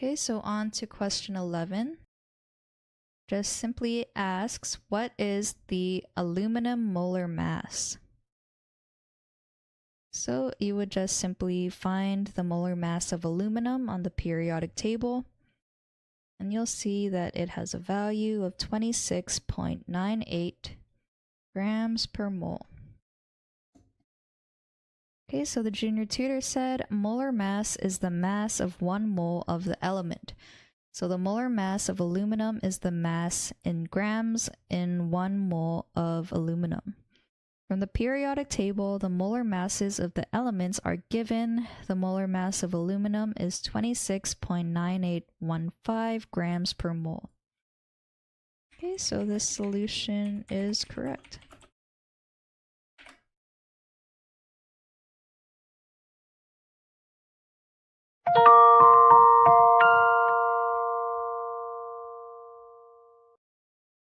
Okay, so on to question 11. Just simply asks, what is the aluminum molar mass? So you would just simply find the molar mass of aluminum on the periodic table, and you'll see that it has a value of 26.98 grams per mole. Okay, so the junior tutor said molar mass is the mass of 1 mole of the element. So the molar mass of aluminum is the mass in grams in 1 mole of aluminum. From the periodic table, the molar masses of the elements are given. The molar mass of aluminum is 26.9815 grams per mole. Okay, so this solution is correct.